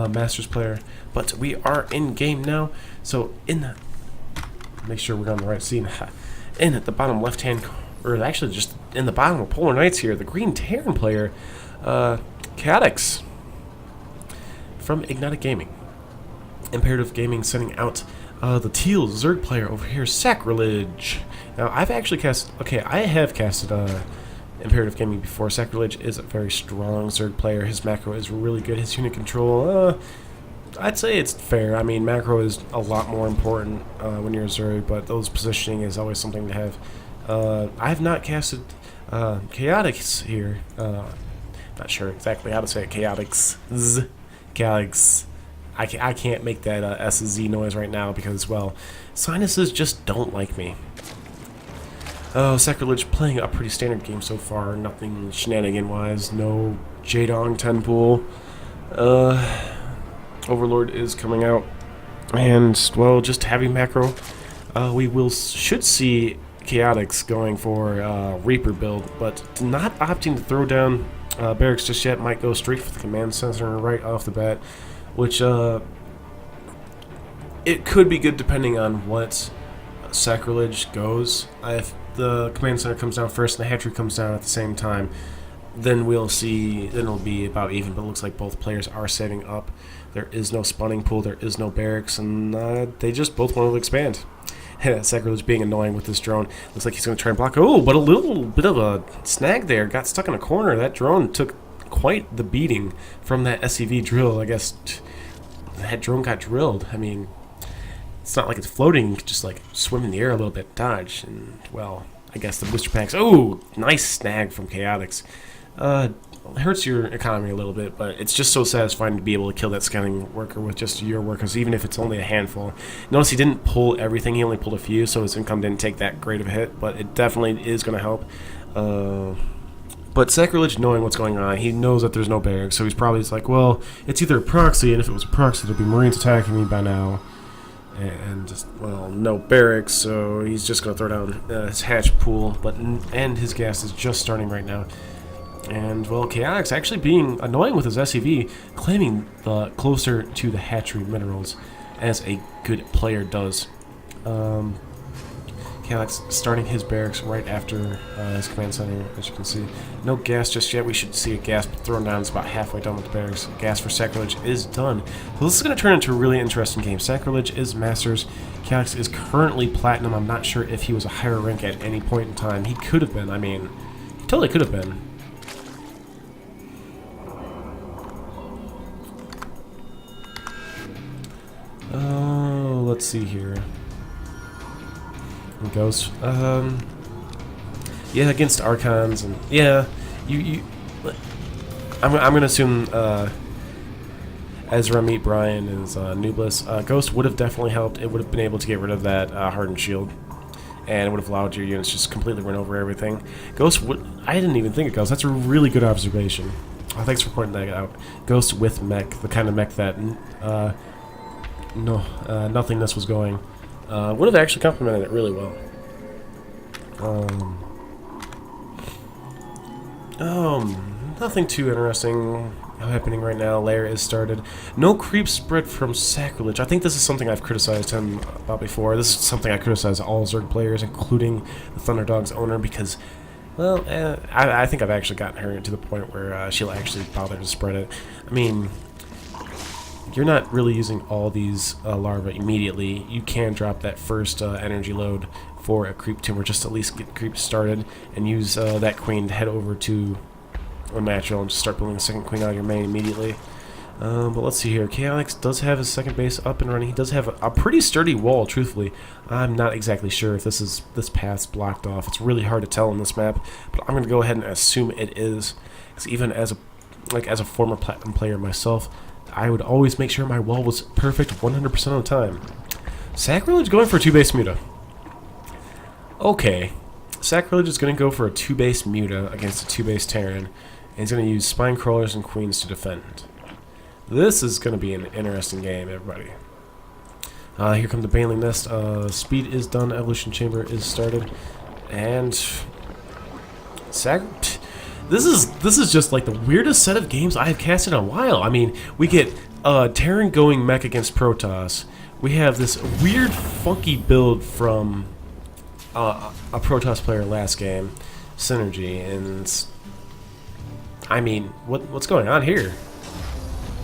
Masters player. But we are in game now. So make sure we're on the right scene. In at the bottom left hand, or actually just in the bottom of Polar Knights here, the Green Terran player, kaoticz from Ignotiq Gaming. Imperative Gaming sending out the teal Zerg player over here, Sacrilege. Now I have casted Imperative Gaming before. Sacrilege is a very strong Zerg player. His macro is really good. His unit control, I'd say it's fair. I mean, macro is a lot more important when you're a Zerg, but those positioning is always something to have. I have not casted kaoticz here. Not sure exactly how to say it. Kaoticz. I can't make that S-Z noise right now because, well, sinuses just don't like me. Oh, Sacrilege playing a pretty standard game so far. Nothing shenanigan-wise. No Jadong 10 pool. Overlord is coming out. And, well, just heavy macro. We should see kaoticz going for Reaper build, but not opting to throw down barracks just yet. Might go straight for the command center right off the bat, which it could be good depending on what Sacrilege goes. If the command center comes down first and the hatchery comes down at the same time, then we'll see. Then it'll be about even. But it looks like both players are setting up. There is no spawning pool. There is no barracks, and they just both want to expand. Sacrilege being annoying with this drone. Looks like he's going to try and block. Oh, but a little bit of a snag there. Got stuck in a corner. That drone took quite the beating from that SCV drill. I guess that drone got drilled. I mean, it's not like it's floating. You can just like swim in the air a little bit, dodge, and well, I guess the booster packs. Oh, nice snag from kaoticz. Hurts your economy a little bit, but it's just so satisfying to be able to kill that scouting worker with just your workers, even if it's only a handful. Notice he didn't pull everything, he only pulled a few, so his income didn't take that great of a hit, but it definitely is going to help. But Sacrilege, knowing what's going on, he knows that there's no barracks, so he's probably just like, well, it's either a proxy, and if it was a proxy, there'd be Marines attacking me by now. And just, well, no barracks, so he's just going to throw down his hatch pool, and his gas is just starting right now. And, well, kaoticz actually being annoying with his SCV, claiming the closer to the hatchery minerals, as a good player does. kaoticz starting his barracks right after his command center, as you can see. No gas just yet. We should see a gas thrown down. It's about halfway done with the barracks. Gas for Sacrilege is done. So this is going to turn into a really interesting game. Sacrilege is Masters. kaoticz is currently Platinum. I'm not sure if he was a higher rank at any point in time. He could have been. I mean, he totally could have been. Oh, let's see here. Ghost. Yeah, against Archons, and yeah, I'm gonna assume Ezra meet Brian is noobless. Ghost would have definitely helped. It would have been able to get rid of that hardened shield, and it would have allowed your units just completely run over everything. Ghost would. I didn't even think of Ghost. That's a really good observation. Thanks for pointing that out. Ghost with mech, the kind of mech that nothingness was going. Would have actually complemented it really well. Nothing too interesting happening right now. Lair is started. No creep spread from Sacrilege. I think this is something I've criticized him about before. This is something I criticize all Zerg players, including the Thunderdog's owner, because, well, I think I've actually gotten her to the point where she'll actually bother to spread it. I mean, you're not really using all these larvae immediately. You can drop that first energy load for a creep tumor, just to at least get creep started, and use that queen to head over to Unnatural and just start building a second queen out of your main immediately. But let's see here. kaoticz does have his second base up and running. He does have a pretty sturdy wall, truthfully. I'm not exactly sure if this path's blocked off. It's really hard to tell on this map, but I'm going to go ahead and assume it is. Because even as a former Platinum player myself, I would always make sure my wall was perfect 100% of the time. Sacrilege going for a 2-base muta. Okay. Sacrilege is going to go for a 2-base muta against a 2-base Terran, and he's going to use spine crawlers and queens to defend. This is going to be an interesting game, everybody. Here comes the Baneling Nest. Speed is done. Evolution Chamber is started. And this this is just like the weirdest set of games I have casted in a while. I mean, we get Terran going mech against Protoss. We have this weird, funky build from a Protoss player last game, Synergy, and I mean, what's going on here?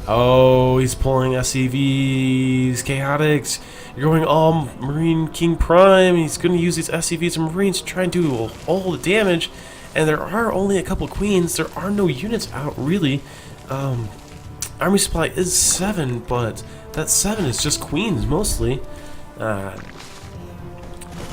Oh, he's pulling SCVs, kaoticz. You're going all Marine King Prime. He's going to use these SCVs and Marines to try and do all the damage. And there are only a couple queens. There are no units out, really. Army supply is 7, but that 7 is just queens, mostly.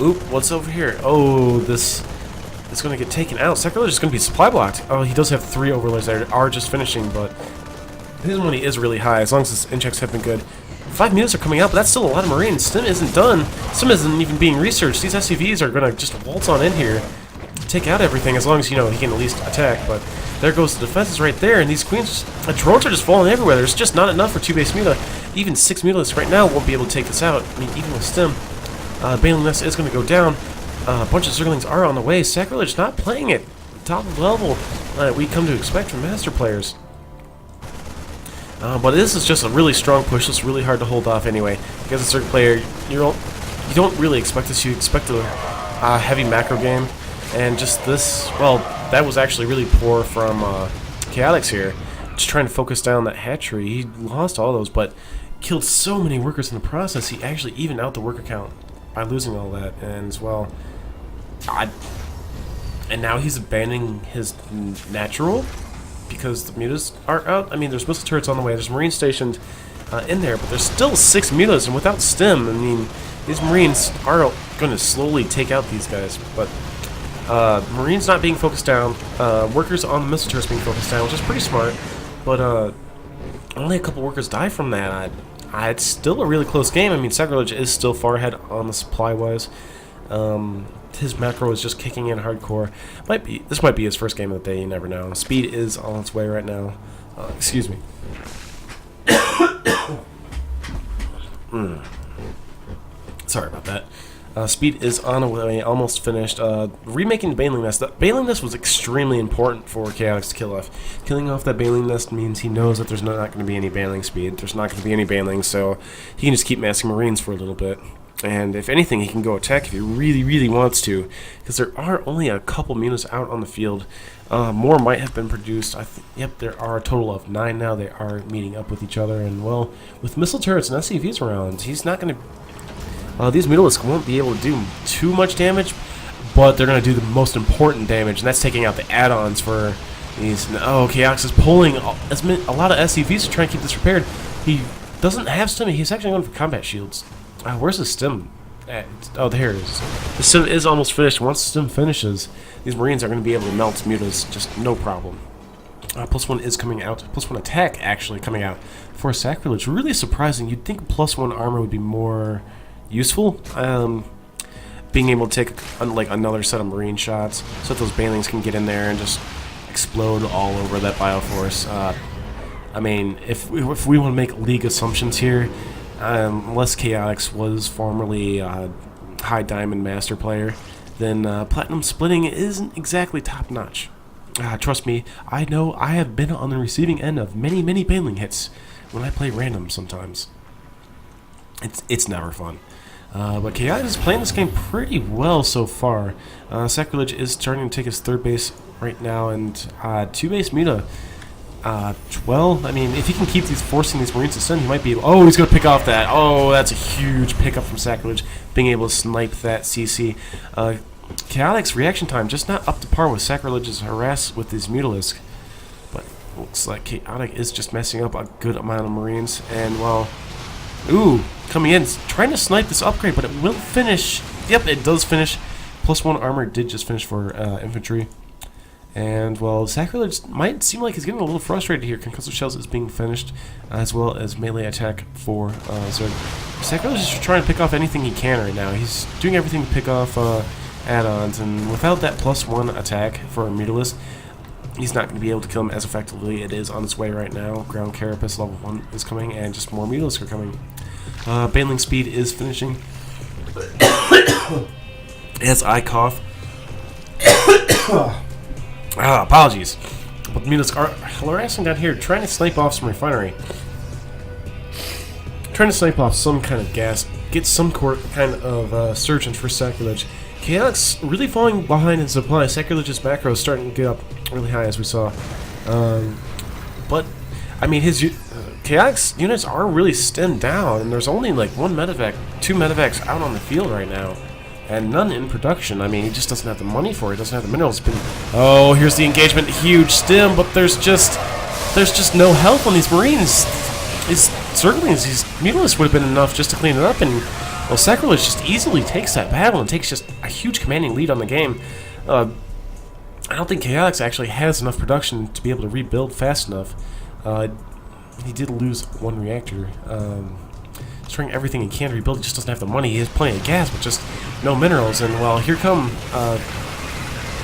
Oop, what's over here? Oh, this is going to get taken out. Sacrilege is going to be supply blocked. Oh, he does have 3 overlords that are just finishing, but his money is really high, as long as his in-checks have been good. 5 minutes are coming out, but that's still a lot of Marines. Stim isn't done. Stim isn't even being researched. These SCVs are going to just waltz on in here, take out everything, as long as, you know, he can at least attack. But there goes the defenses right there, and these queens, drones are just falling everywhere. There's just not enough for 2 base Mula. Even 6 Mulas right now won't be able to take this out. I mean, even with Stim, Baneling Nest is going to go down. A bunch of Zerglings are on the way. Sacrilege not playing it top level we come to expect from Master players. But this is just a really strong push. It's really hard to hold off anyway. Because a certain player, you don't really expect this. You expect a heavy macro game, and just this. Well, that was actually really poor from kaoticz here. Just trying to focus down that hatchery. He lost all those, but killed so many workers in the process. He actually evened out the worker count by losing all that, and as well. And now he's abandoning his natural. Because the mutas are out. I mean, there's missile turrets on the way. There's Marines stationed in there, but there's still 6 mutas, and without Stim, I mean, these Marines are going to slowly take out these guys. But Marines not being focused down, workers on the missile turrets being focused down, which is pretty smart. But only a couple workers die from that. It's still a really close game. I mean, Sacrilege is still far ahead on the supply-wise. His macro is just kicking in hardcore. This might be his first game of the day. You never know. Speed is on its way right now. Excuse me. Sorry about that. Speed is on the way, almost finished. Remaking the Baneling Nest. That Baneling Nest was extremely important for kaoticz to kill off. Killing off that Baneling Nest means he knows that there's not going to be any Baneling speed. There's not going to be any Baneling, so he can just keep massing Marines for a little bit. And if anything, he can go attack if he really, really wants to, because there are only a couple mutas out on the field. More might have been produced. Yep, there are a total of 9 now. They are meeting up with each other, and well, with missile turrets and SCVs around, he's not going to. These mutalisks won't be able to do too much damage, but they're going to do the most important damage, and that's taking out the add-ons for these. Oh, kaoticz is pulling a lot of SCVs to try and keep this repaired. He doesn't have Stim. He's actually going for combat shields. Where's the Stim at? Oh, there it is. The Stim is almost finished. Once the Stim finishes, these Marines are going to be able to melt mutas just no problem. +1 is coming out. +1 attack actually coming out for Sacrilege. Really surprising. You'd think +1 armor would be more useful. Being able to take like another set of Marine shots so that those Banelings can get in there and just explode all over that Bioforce. I mean, if we want to make league assumptions here, unless kaoticz was formerly a high diamond master player, then platinum splitting isn't exactly top notch. Trust me, I know I have been on the receiving end of many Baneling hits when I play random sometimes. It's never fun. But kaoticz is playing this game pretty well so far. Sacrilege is starting to take his 3rd base right now, and 2 base muta. Well, I mean, if he can keep forcing these Marines to stun, he might be able. Oh, he's going to pick off that. Oh, that's a huge pickup from Sacrilege, being able to snipe that CC. kaoticz reaction time just not up to par with Sacrilege's harass with these mutalisks. But looks like kaoticz is just messing up a good amount of Marines. And, well, ooh, coming in, trying to snipe this upgrade, but it will finish. Yep, it does finish. +1 armor did just finish for infantry. And, well, Sacrilege might seem like he's getting a little frustrated here. Concussive Shells is being finished, as well as melee attack for Zerg. Sacrilege is trying to pick off anything he can right now. He's doing everything to pick off add-ons, and without that +1 attack for a Mutalisk, he's not going to be able to kill him as effectively. It is on its way right now. Ground Carapace level 1 is coming, and just more Mutalisks are coming. Baneling speed is finishing. As I cough. Apologies. But the Mutalisks are harassing down here, trying to snipe off some refinery. Trying to snipe off some kind of gas, get some kind of surgeons for Sacrilege. kaoticz really falling behind in supply. Sacrilege's macro is starting to get up really high, as we saw. But, I mean, his kaoticz units are really stemmed down, and there's only like one medevac, 2 medevacs out on the field right now, and none in production. I mean, he just doesn't have the money for it, doesn't have the minerals. Oh, here's the engagement, huge stem, but there's just no help on these Marines. Certainly these Mutalisks would have been enough just to clean it up, and well, Sacrilege just easily takes that battle and takes just a huge commanding lead on the game. I don't think kaoticz actually has enough production to be able to rebuild fast enough. He did lose 1 reactor. He's trying everything he can to rebuild. He just doesn't have the money. He has plenty of gas, but just no minerals. And well, here comes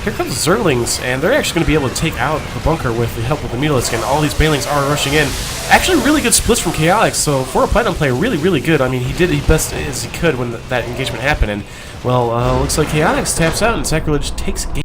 the Zerlings, and they're actually going to be able to take out the bunker with the help of the Mutalisk, and all these Banelings are rushing in. Actually, really good splits from kaoticz, so for a Platinum player, really, really good. I mean, he did his best as he could when that engagement happened, and, well, looks like kaoticz taps out, and Sacrilege takes game.